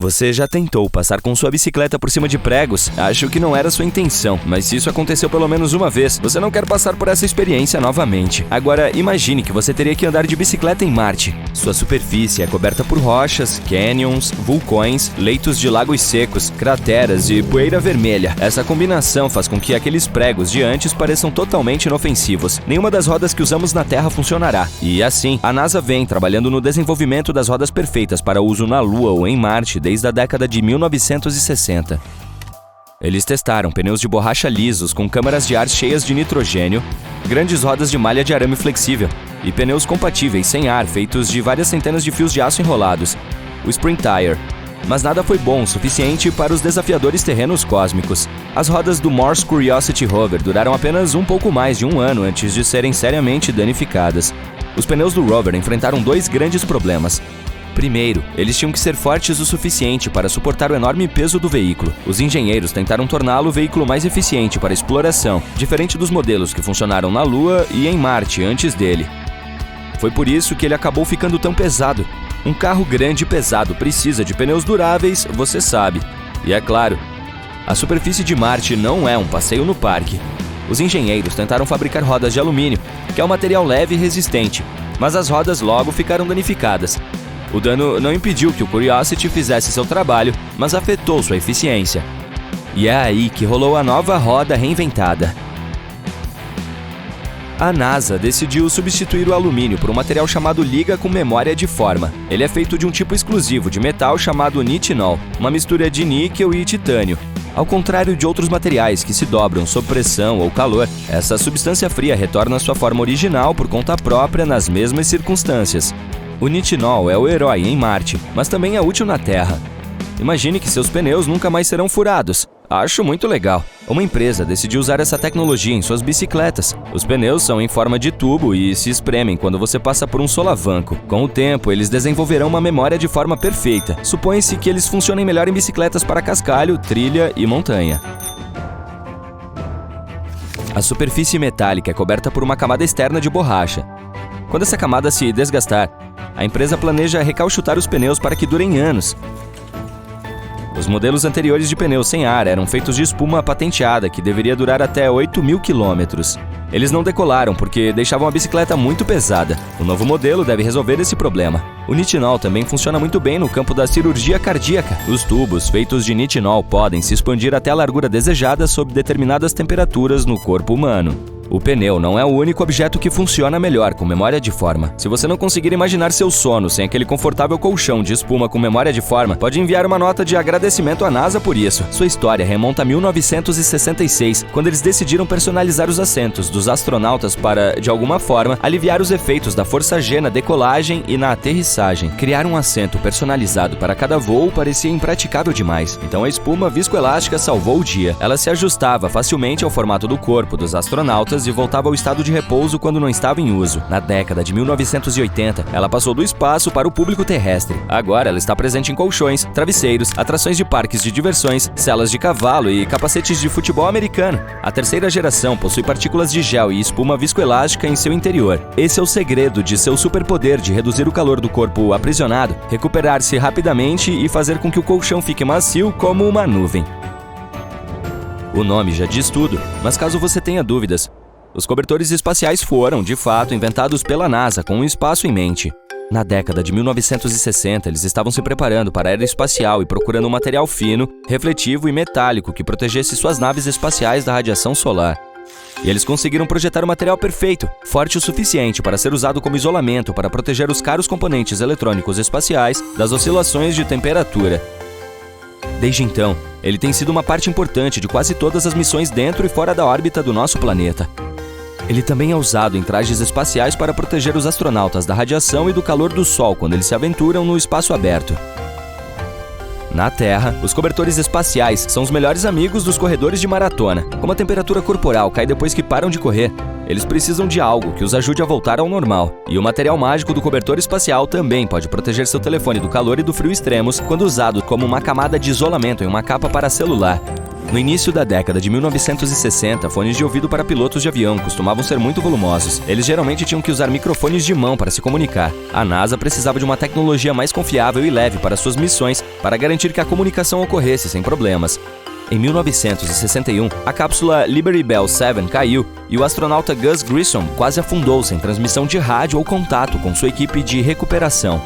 Você já tentou passar com sua bicicleta por cima de pregos? Acho que não era sua intenção, mas se isso aconteceu pelo menos uma vez, você não quer passar por essa experiência novamente. Agora, imagine que você teria que andar de bicicleta em Marte. Sua superfície é coberta por rochas, canyons, vulcões, leitos de lagos secos, crateras e poeira vermelha. Essa combinação faz com que aqueles pregos de antes pareçam totalmente inofensivos. Nenhuma das rodas que usamos na Terra funcionará. E assim, a NASA vem trabalhando no desenvolvimento das rodas perfeitas para uso na Lua ou em Marte desde a década de 1960. Eles testaram pneus de borracha lisos com câmaras de ar cheias de nitrogênio, grandes rodas de malha de arame flexível e pneus compatíveis sem ar feitos de várias centenas de fios de aço enrolados, o Spring Tire. Mas nada foi bom o suficiente para os desafiadores terrenos cósmicos. As rodas do Mars Curiosity Rover duraram apenas um pouco mais de um ano antes de serem seriamente danificadas. Os pneus do rover enfrentaram dois grandes problemas. Primeiro, eles tinham que ser fortes o suficiente para suportar o enorme peso do veículo. Os engenheiros tentaram torná-lo o veículo mais eficiente para exploração, diferente dos modelos que funcionaram na Lua e em Marte antes dele. Foi por isso que ele acabou ficando tão pesado. Um carro grande e pesado precisa de pneus duráveis, você sabe. E é claro, a superfície de Marte não é um passeio no parque. Os engenheiros tentaram fabricar rodas de alumínio, que é um material leve e resistente, mas as rodas logo ficaram danificadas. O dano não impediu que o Curiosity fizesse seu trabalho, mas afetou sua eficiência. E é aí que rolou a nova roda reinventada. A NASA decidiu substituir o alumínio por um material chamado liga com memória de forma. Ele é feito de um tipo exclusivo de metal chamado nitinol, uma mistura de níquel e titânio. Ao contrário de outros materiais que se dobram sob pressão ou calor, essa substância fria retorna à sua forma original por conta própria nas mesmas circunstâncias. O nitinol é o herói em Marte, mas também é útil na Terra. Imagine que seus pneus nunca mais serão furados. Acho muito legal. Uma empresa decidiu usar essa tecnologia em suas bicicletas. Os pneus são em forma de tubo e se espremem quando você passa por um solavanco. Com o tempo, eles desenvolverão uma memória de forma perfeita. Supõe-se que eles funcionem melhor em bicicletas para cascalho, trilha e montanha. A superfície metálica é coberta por uma camada externa de borracha. Quando essa camada se desgastar, a empresa planeja recauchutar os pneus para que durem anos. Os modelos anteriores de pneus sem ar eram feitos de espuma patenteada, que deveria durar até 8.000 quilômetros. Eles não decolaram porque deixavam a bicicleta muito pesada. O novo modelo deve resolver esse problema. O nitinol também funciona muito bem no campo da cirurgia cardíaca. Os tubos feitos de nitinol podem se expandir até a largura desejada sob determinadas temperaturas no corpo humano. O pneu não é o único objeto que funciona melhor com memória de forma. Se você não conseguir imaginar seu sono sem aquele confortável colchão de espuma com memória de forma, pode enviar uma nota de agradecimento à NASA por isso. Sua história remonta a 1966, quando eles decidiram personalizar os assentos dos astronautas para, de alguma forma, aliviar os efeitos da força G na decolagem e na aterrissagem. Criar um assento personalizado para cada voo parecia impraticável demais, então a espuma viscoelástica salvou o dia. Ela se ajustava facilmente ao formato do corpo dos astronautas e voltava ao estado de repouso quando não estava em uso. Na década de 1980, ela passou do espaço para o público terrestre. Agora ela está presente em colchões, travesseiros, atrações de parques de diversões, celas de cavalo e capacetes de futebol americano. A terceira geração possui partículas de gel e espuma viscoelástica em seu interior. Esse é o segredo de seu superpoder de reduzir o calor do corpo aprisionado, recuperar-se rapidamente e fazer com que o colchão fique macio como uma nuvem. O nome já diz tudo, mas caso você tenha dúvidas, os cobertores espaciais foram, de fato, inventados pela NASA com um espaço em mente. Na década de 1960, eles estavam se preparando para a era espacial e procurando um material fino, refletivo e metálico que protegesse suas naves espaciais da radiação solar. E eles conseguiram projetar o material perfeito, forte o suficiente para ser usado como isolamento para proteger os caros componentes eletrônicos espaciais das oscilações de temperatura. Desde então, ele tem sido uma parte importante de quase todas as missões dentro e fora da órbita do nosso planeta. Ele também é usado em trajes espaciais para proteger os astronautas da radiação e do calor do Sol quando eles se aventuram no espaço aberto. Na Terra, os cobertores espaciais são os melhores amigos dos corredores de maratona. Como a temperatura corporal cai depois que param de correr, eles precisam de algo que os ajude a voltar ao normal. E o material mágico do cobertor espacial também pode proteger seu telefone do calor e do frio extremos quando usado como uma camada de isolamento em uma capa para celular. No início da década de 1960, fones de ouvido para pilotos de avião costumavam ser muito volumosos. Eles geralmente tinham que usar microfones de mão para se comunicar. A NASA precisava de uma tecnologia mais confiável e leve para suas missões, para garantir que a comunicação ocorresse sem problemas. Em 1961, a cápsula Liberty Bell 7 caiu e o astronauta Gus Grissom quase afundou sem transmissão de rádio ou contato com sua equipe de recuperação.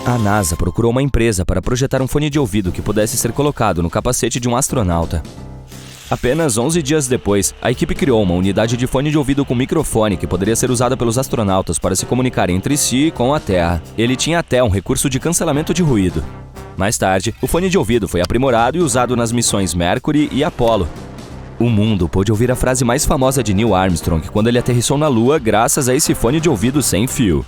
A NASA procurou uma empresa para projetar um fone de ouvido que pudesse ser colocado no capacete de um astronauta. Apenas 11 dias depois, a equipe criou uma unidade de fone de ouvido com microfone que poderia ser usada pelos astronautas para se comunicar entre si e com a Terra. Ele tinha até um recurso de cancelamento de ruído. Mais tarde, o fone de ouvido foi aprimorado e usado nas missões Mercury e Apollo. O mundo pôde ouvir a frase mais famosa de Neil Armstrong quando ele aterrissou na Lua graças a esse fone de ouvido sem fio.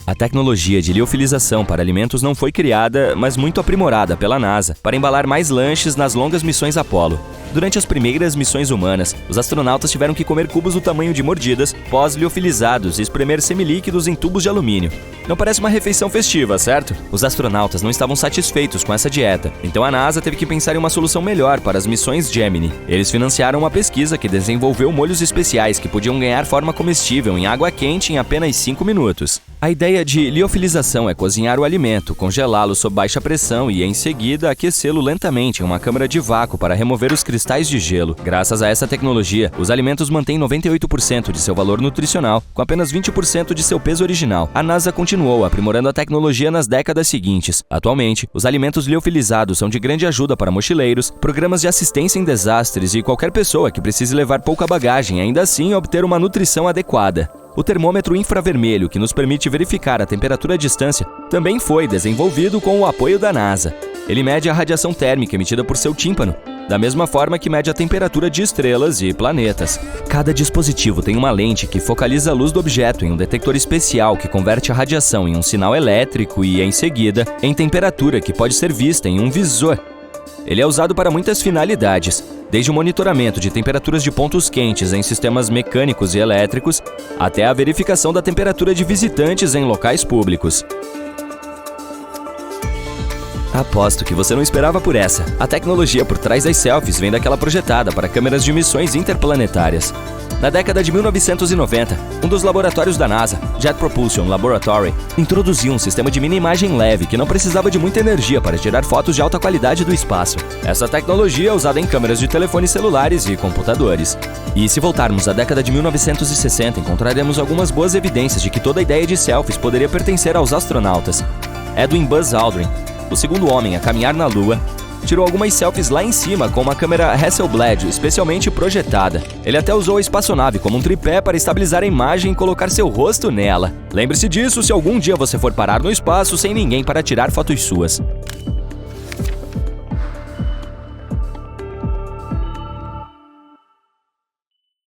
A tecnologia de liofilização para alimentos não foi criada, mas muito aprimorada pela NASA para embalar mais lanches nas longas missões Apollo. Durante as primeiras missões humanas, os astronautas tiveram que comer cubos do tamanho de mordidas, pós-liofilizados e espremer semilíquidos em tubos de alumínio. Não parece uma refeição festiva, certo? Os astronautas não estavam satisfeitos com essa dieta, então a NASA teve que pensar em uma solução melhor para as missões Gemini. Eles financiaram uma pesquisa que desenvolveu molhos especiais que podiam ganhar forma comestível em água quente em apenas 5 minutos. A ideia de liofilização é cozinhar o alimento, congelá-lo sob baixa pressão e, em seguida, aquecê-lo lentamente em uma câmara de vácuo para remover os cristais de gelo. Graças a essa tecnologia, os alimentos mantêm 98% de seu valor nutricional, com apenas 20% de seu peso original. A NASA continuou aprimorando a tecnologia nas décadas seguintes. Atualmente, os alimentos liofilizados são de grande ajuda para mochileiros, programas de assistência em desastres e qualquer pessoa que precise levar pouca bagagem, ainda assim obter uma nutrição adequada. O termômetro infravermelho, que nos permite verificar a temperatura à distância, também foi desenvolvido com o apoio da NASA. Ele mede a radiação térmica emitida por seu tímpano, da mesma forma que mede a temperatura de estrelas e planetas. Cada dispositivo tem uma lente que focaliza a luz do objeto em um detector especial que converte a radiação em um sinal elétrico e, em seguida, em temperatura que pode ser vista em um visor. Ele é usado para muitas finalidades, desde o monitoramento de temperaturas de pontos quentes em sistemas mecânicos e elétricos, até a verificação da temperatura de visitantes em locais públicos. Aposto que você não esperava por essa. A tecnologia por trás das selfies vem daquela projetada para câmeras de missões interplanetárias. Na década de 1990, um dos laboratórios da NASA, Jet Propulsion Laboratory, introduziu um sistema de mini-imagem leve que não precisava de muita energia para tirar fotos de alta qualidade do espaço. Essa tecnologia é usada em câmeras de telefones celulares e computadores. E se voltarmos à década de 1960, encontraremos algumas boas evidências de que toda a ideia de selfies poderia pertencer aos astronautas. Edwin Buzz Aldrin, o segundo homem a caminhar na Lua, tirou algumas selfies lá em cima com uma câmera Hasselblad especialmente projetada. Ele até usou a espaçonave como um tripé para estabilizar a imagem e colocar seu rosto nela. Lembre-se disso se algum dia você for parar no espaço sem ninguém para tirar fotos suas.